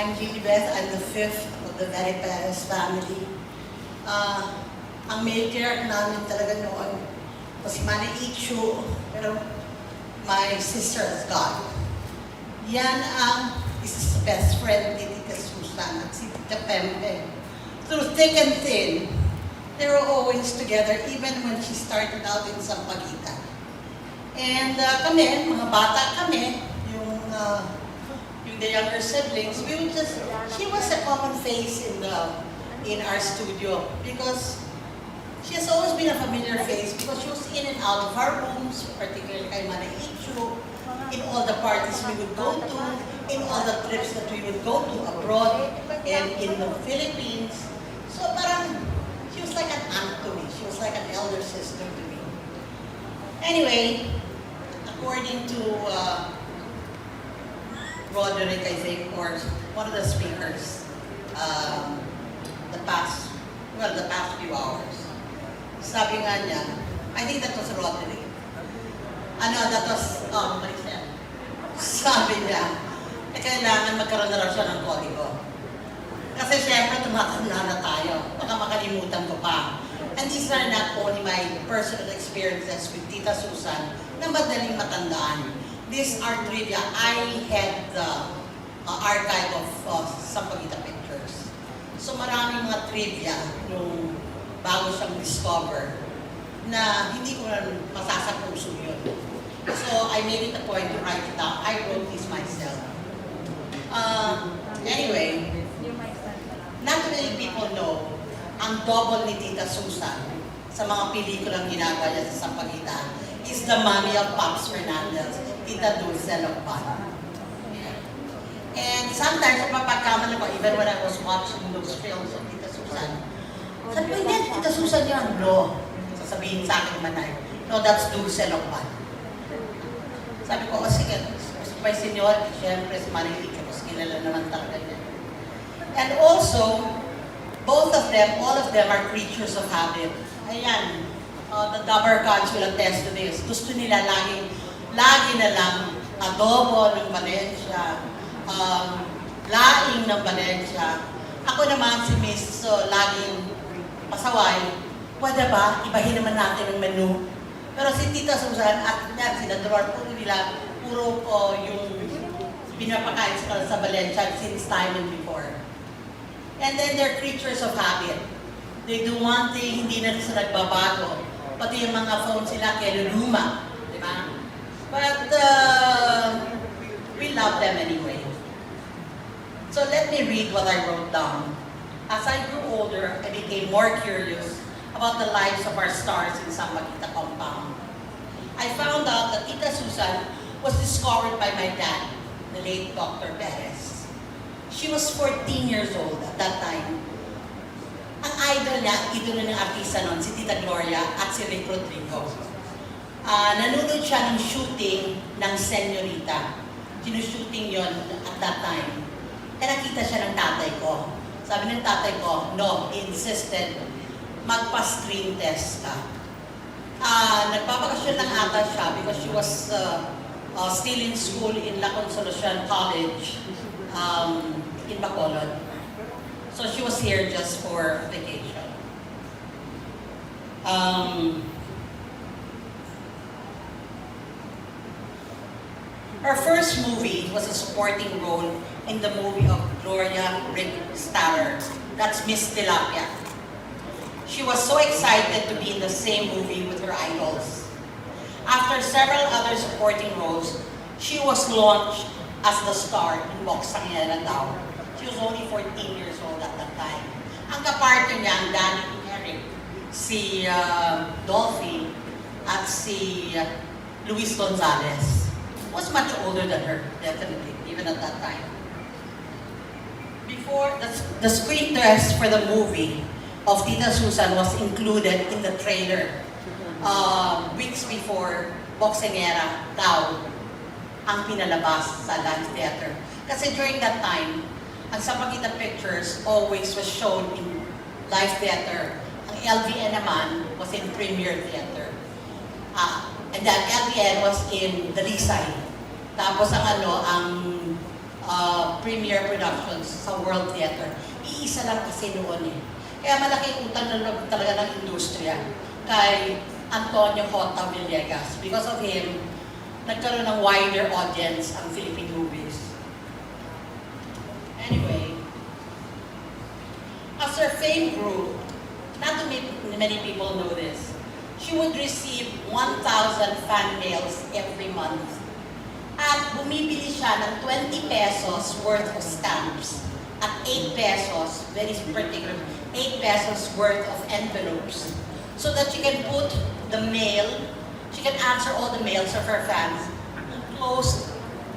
I'm Gigi Beth. I'm the fifth of the very Perez family. Ang matriarch namin talaga noon was si Manny Ichu, pero my sister is gone. Yan ang is the best friend ni Tita Susan at si Tita Pempe. Through thick and thin, they were always together even when she started out in Sampaguita. And kami, mga bata kami, yung the younger siblings, we would just, she was a common face in our studio because she has always been a familiar face because she was in and out of our rooms, particularly kay Manay Ichu, in all the parties we would go to, in all the trips that we would go to abroad and in the Philippines. So parang, she was like an aunt to me. She was like an elder sister to me. Anyway, according to Roderick, I think, or one of the speakers, the past few hours, sabi nga niya, I think that was Roderick. That was, Maricel. Sabi niya, kailangan magkaroon na raw siya ng kodigo. Kasi syempre, tumatanda na tayo. Baka makalimutan ko pa. And these are not only my personal experiences with Tita Susan na madaling matandaan. These are trivia. I had the archive of Sampaguita pictures. So maraming mga trivia nung bago siyang discover na hindi ko na masasapuso yun. So I made it a point to write it down. I wrote this myself. Anyway, not many people know ang double ni Tita Susan sa mga pelikulang ginagawa niya sa Sampaguita is the mommy of Pops Fernandez, Tita Dulce Locban. And sometimes, mapagkamali ko, even when I was watching those films of Tita Susan, sabi ko, hindi, Tita Susan yan. No. Sasabihin sa akin naman ay, no, that's Dulce Locban. Sabi ko, sige, may senyor, siyempre, si Manay Ichu, mas kilala naman talaga niya. And also, both of them, all of them are creatures of habit. Ayan, the Dabber gods will attest to this. Gusto nila lagi na lang adobo ng Valencia, laing ng Valencia. Ako naman si Miss, laging pasaway. Pwede ba, ibahin naman natin ang menu? Pero si Tita Susan at sila Doror, puro yung pinapakain sa Valencia since time and before. And then they're creatures of habit. They do one thing, hindi na sila nagbabago. Pati yung mga phone sila, luma. Di ba? But we love them anyway. So let me read what I wrote down. As I grew older, I became more curious about the lives of our stars in Sampaguita compound. I found out that Tita Susan was discovered by my dad, the late Dr. Perez. She was 14 years old at that time. Ang idol ng artista noon, si Tita Gloria at si Rick Rodrigo. Nanonood siya ng shooting ng Senorita. Sinushooting yon at that time. Kaya nakita siya ng tatay ko. Sabi ng tatay ko, no, he insisted, magpa-screen test ka. Nagpapakasyon lang ata siya because she was still in school in La Consolacion College in Bacolod. So she was here just for vacation. Her first movie was a supporting role in the movie of Gloria Rick Starrer. That's Miss Tilapia. She was so excited to be in the same movie with her idols. After several other supporting roles, she was launched as the star in Boxangera daw. She was only 14 years old at that time. Ang kapartner niya, ang Danny and Eric, si Dolphy, at si Luis Gonzalez, was much older than her, definitely, even at that time. Before, the screen test for the movie of Tita Susan was included in the trailer weeks before Boxangera daw ang pinalabas sa Live Theater. Kasi during that time, ang Sampaguita Pictures always was shown in Live Theater. Ang LVN naman was in Premier Theater. And that LVN was in the Lisay. Tapos ang premiere productions sa World Theater. Iisa lang kasi noon eh. Kaya malaking utang na loob talaga ng industriya kay Antonio J. Villegas. Because of him, nagkaroon ng wider audience ang Philippine movies. Anyway, as her fame grew, not too many people know this, she would receive 1,000 fan mails every month. At bumibili siya ng 20 pesos worth of stamps at 8 pesos, very particular, 8 pesos worth of envelopes. So that she can put the mail, she can answer all the mails of her fans. Close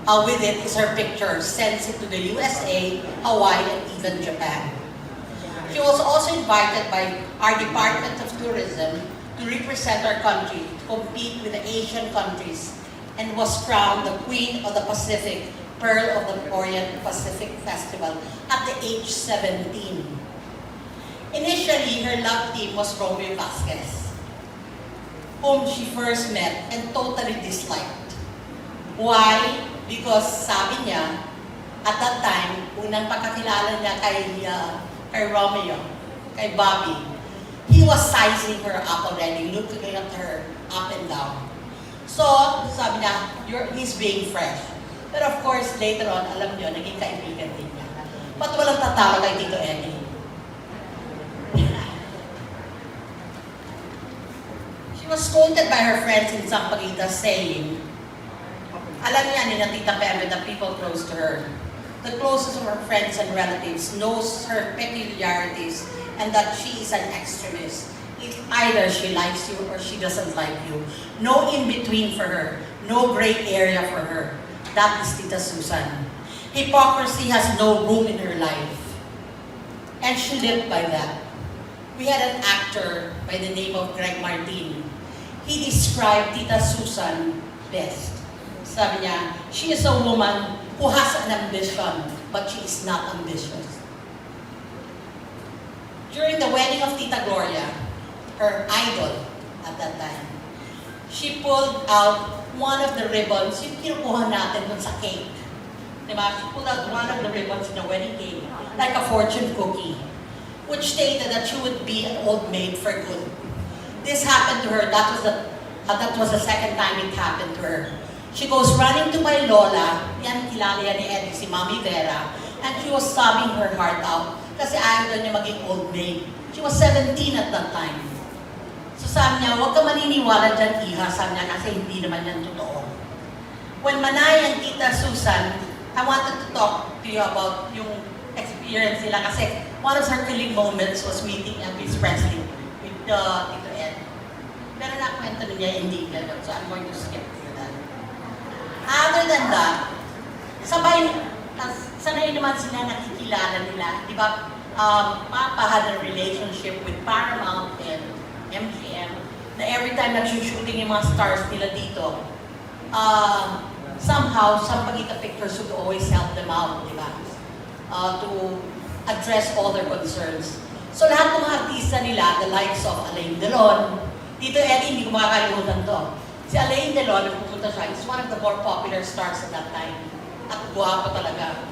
with it is her picture, sends it to the USA, Hawaii, and even Japan. She was also invited by our Department of Tourism to represent our country, to compete with the Asian countries, and was crowned the Queen of the Pacific, Pearl of the Orient Pacific Festival at the age 17. Initially, her love team was Romeo Vasquez, whom she first met and totally disliked. Why? Because sabi niya, at that time, unang pagkakilala niya kay Romeo, kay Bobby, he was sizing her up already, looking at her up and down. So, sabi niya, he's being fresh. But of course, later on, alam niyo, naging kaibigan din niya. Ba't walang tatawa kay Tito Eddie? She was quoted by her friends in Sampaguita saying, alam niya ni na Tita Pepe, the people close to her, the closest of her friends and relatives, knows her peculiarities and that she is an extremist. Either she likes you or she doesn't like you. No in-between for her. No gray area for her. That is Tita Susan. Hypocrisy has no room in her life. And she lived by that. We had an actor by the name of Greg Martin. He described Tita Susan best. Sabi niya, she is a woman who has an ambition, but she is not ambitious. During the wedding of Tita Gloria, her idol at that time, she pulled out one of the ribbons, yung kinukuha natin dun sa cake. Diba? She pulled out one of the ribbons in the wedding cake, like a fortune cookie, which stated that she would be an old maid for good. This happened to her, that was the second time it happened to her. She goes running to my lola, yan kilala yan ni Eddie, si Mami Vera, and she was sobbing her heart out kasi ayaw daw niya maging old maid. She was 17 at that time. So sabi niya, huwag ka maniniwala dyan, iha, sabi niya, kasi hindi naman yan totoo. When Manay and Tita Susan, I wanted to talk to you about yung experience nila kasi one of her killing moments was meeting Elvis Presley with Tito Ed. Pero nakwento niya hindi ganun, so I'm going to skip through that. Other than that, sanay naman sila nakikilala nila. Di ba, Papa had a relationship with Paramount and MGM na every time nag-shooting yung mga stars nila dito, somehow, Sampaguita Pictures would always help them out, di ba? To address all their concerns. So lahat ng mga artista nila, the likes of Alain Delon, Tito Eddie, hindi ko makakalimutan to. Si Alain Delon, pupunta siya, is one of the more popular stars at that time. At guwapo talaga.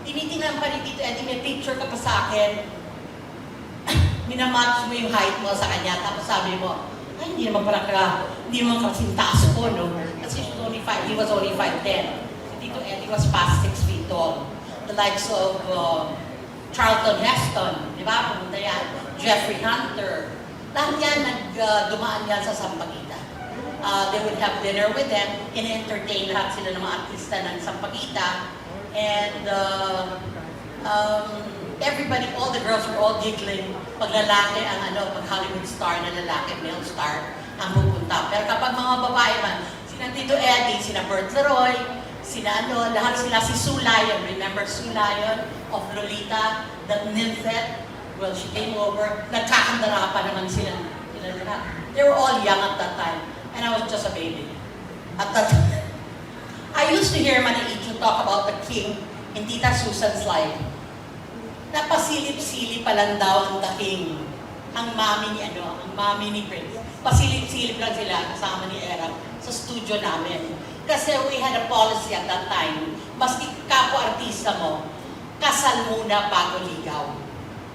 Tinitingnan pa ni Tito Eddie, may picture ka pa sa akin. Minamatch mo yung height mo sa kanya, tapos sabi mo, ay, hindi naman kasing taas ko, no? Kasi he was only 5'10". Si Tito Eddie was past 6 feet tall. The likes of Charlton Heston, di ba? Pumunta yan. Jeffrey Hunter. Lahat yan, dumaan yan sa Sampaguita. They would have dinner with them, in-entertain lahat sila ng mga artista ng Sampaguita. And everybody, all the girls were all giggling. Pag lalaki ang pag Hollywood star na lalaki, male star, ang pupunta. Pero kapag mga babae man, sina Tito Eddie, sina Bert Leroy, sina lahat sila, si Sue Lyon, remember Sue Lyon of Lolita, that nymphet? Well, she came over, nagkakandara pa naman sila. They were all young at that time, and I was just a baby. At that time, I used to hear Maniicho talk about the king in Tita Susan's life. Napasilip-silip pa lang daw ang the king. Ang mami ni Prince. Pasilip-silip lang sila kasama ni Era sa studio namin. Kasi we had a policy at that time, maski kapwa-artista mo, kasal muna bago ligaw.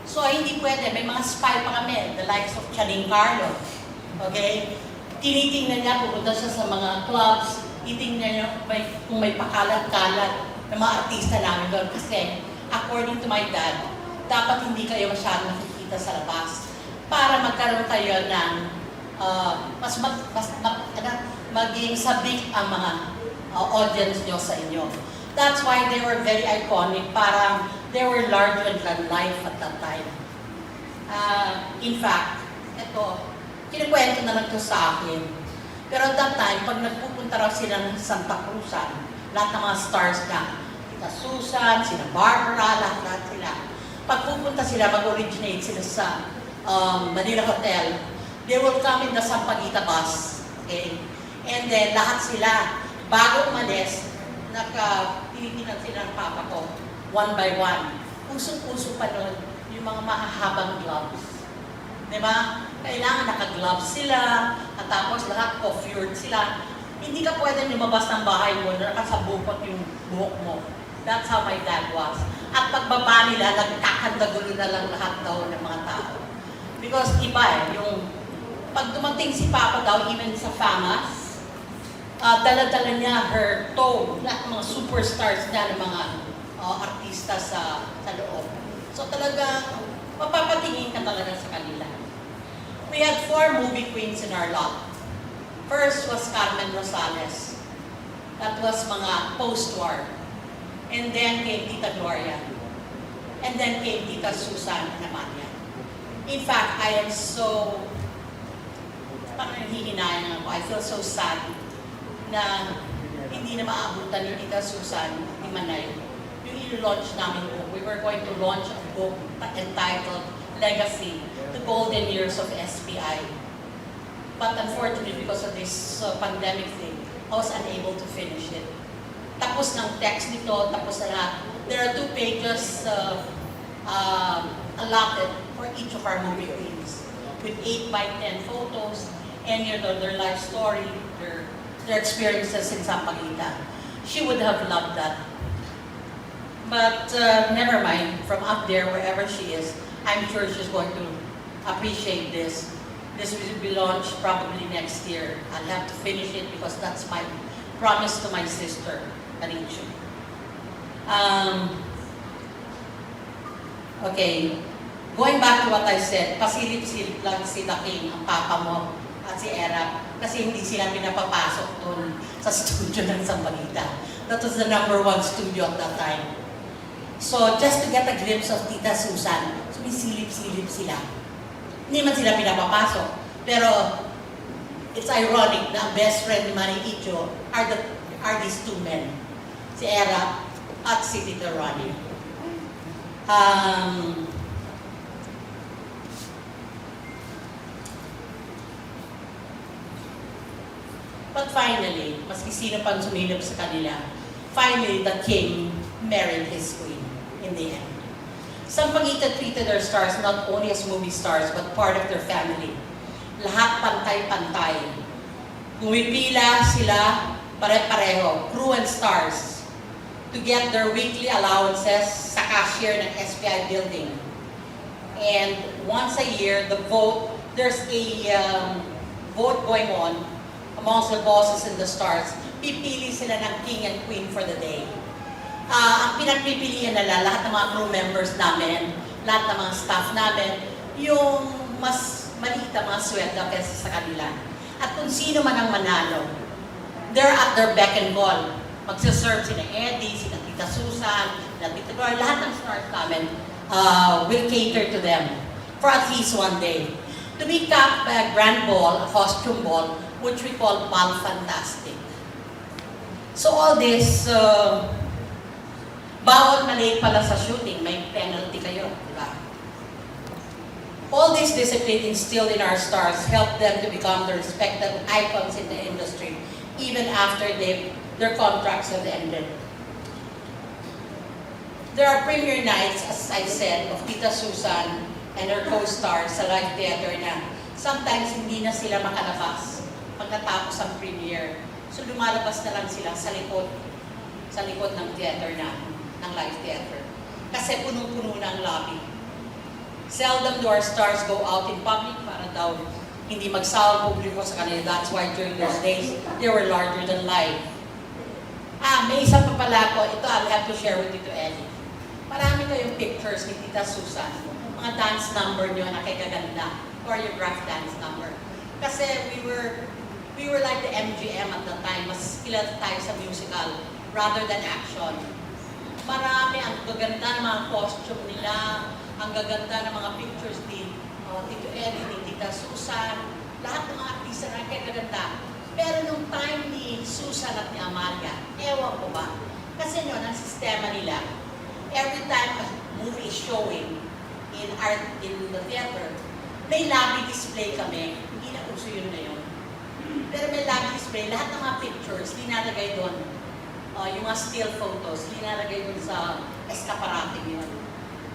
So, hindi pwede. May mga spy pa kami, the likes of Channing Carlo. Okay? Tinitingnan niya, pupunta siya sa mga clubs, titingnan niya kung may pakalat-kalat ng mga artista namin doon. Kasi, according to my dad, dapat hindi kayo masyadong nakikita sa labas para magkaroon kayo ng maging sabik ang mga audience nyo sa inyo. That's why they were very iconic. Parang they were larger than life at that time. In fact, ito, kinikwento na lang ito sa akin. Pero at that time, pag nagpupunta raw sila ng Santa Cruzan, lahat ng mga stars na, Tita Susan, sina Barbara, lahat sila. Pag pupunta sila, mag-originate sila sa Manila Hotel, they will come in the Sampaguita bus. Okay? And then, lahat sila, bago umalis, tinitingnan sila ng papa ko, one by one. Usong-uso pa nun, yung mga mahahabang gloves. Diba? Kailangan naka-gloves sila, at tapos lahat coiffured sila. Hindi ka pwede lumabas ng bahay mo na nakasabukot yung buhok mo. That's how my dad was. At pagbaba nila, nagkakandagulo na lang lahat daw ng mga tao. Because iba yung pag dumating si Papa daw, even sa FAMAS, dala-dala niya her tone, lahat ng mga superstars niya ng mga artista sa loob. So talaga, mapapatingin ka talaga sa kanila. We had 4 movie queens in our lot. First was Carmen Rosales. That was mga post-war. And then came Tita Gloria. And then came Tita Susan naman yan. In fact, I am so, parang hihinayan ako. I feel so sad na hindi na maabutan ni Tita Susan ni Manay. Yung i-launch namin book. We were going to launch a book entitled Legacy, the Golden Years of SPI. But unfortunately, because of this pandemic thing, I was unable to finish it. Tapos ng text nito, tapos na lahat. There are 2 pages allotted for each of our movie queens with 8 by 10 photos and their life story, their experiences in Sampaguita. She would have loved that. But never mind, from up there, wherever she is, I'm sure she's going to appreciate this. This will be launched probably next year. I'll have to finish it because that's my promise to my sister, Marichu. Okay, going back to what I said, pasilip-silip lang si Daking, ang papa mo, at si Era, kasi hindi sila pinapapasok doon sa studio ng Sampaguita. That was the #1 studio at that time. So, just to get a glimpse of Tita Susan, sumisilip-silip sila. Hindi man sila pinapapasok. Pero, it's ironic na ang best friend ni Marichu are these 2 men. Si Era at si Tita Ronnie. But finally, maski sino pang sumilip sa kanila, finally the king married his queen in the end. Sampaguita treated their stars not only as movie stars but part of their family. Lahat pantay-pantay. Pumipila sila pare-pareho, crew and stars, to get their weekly allowances sa cashier ng SPI building. And once a year, there's a vote going on amongst the bosses and the stars. Pipili sila ng king and queen for the day. Ang pinagpipilian nila, lahat ng mga crew members namin, lahat ng mga staff namin, yung mas maliit na mga sweldo kaysa sa kanila. At kung sino man ang manalo, they're at their beck and call. Magsaserve sila Eddie, sila Tita Susan, sila Tita Gloria, lahat ng stars namin will cater to them for at least one day. To be capped by a grand ball, a costume ball, which we call Bal Fantastic. So all this, bawal maliit pala sa shooting, may penalty kayo, di ba? All this discipline instilled in our stars helped them to become the respected icons in the industry, even after their contracts have ended. There are premiere nights, as I said, of Tita Susan and her co-stars sa live theater na sometimes hindi na sila makalabas pagkatapos ang premiere. So lumalabas na lang sila sa likod ng theater ng live theater. Kasi punong-puno na ang lobby. Seldom do our stars go out in public para daw hindi magsawa publiko sa kanila. That's why during those days, they were larger than life. May isa pa pala po. Ito, I'll have to share with Tito Eddie. Marami kayong pictures ni Tita Susan. Mga dance number nyo na kay kaganda. Choreographed dance number. Kasi we were like the MGM at the time. Mas kilala tayo sa musical rather than action. Marami, ang gaganda ng mga costume nila, ang gaganda ng mga pictures ni Tito Eddie, ni Tita Susan, lahat ng mga artista na kaya gaganda. Pero nung time ni Susan at ni Amalia, ewan ko ba, kasi yun, ang sistema nila, every time a movie is showing in the theater, may lobby display kami. Hindi na uso yun na yun. Pero may lobby display, lahat ng mga pictures, linalagay doon. Yung mga still photos, linalagay doon sa escaparate yun.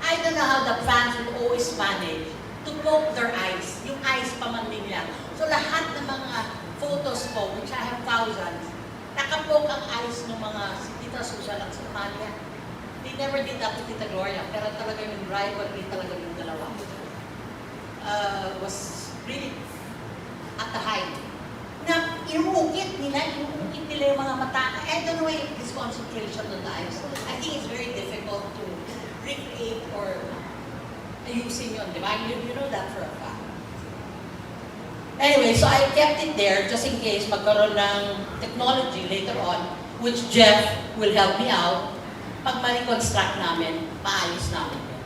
I don't know how the fans will always manage to poke their eyes. Yung eyes pa man din nila. So lahat ng mga photos ko, which I have thousands, nakapoke ang eyes ng mga si Tita Susan at si Amalia. They never did that to Tita Gloria, pero talaga yung rivalry talaga yung dalawa. Was really at the height. Na inuukit nila yung mga mata. I don't know why this concentration on the eyes. I think it's very difficult to recreate or using yun, di ba? You know that for a fact. Anyway, so I kept it there just in case magkaroon ng technology later on, which Jeff will help me out. Pag ma-reconstruct namin, maayos namin yun.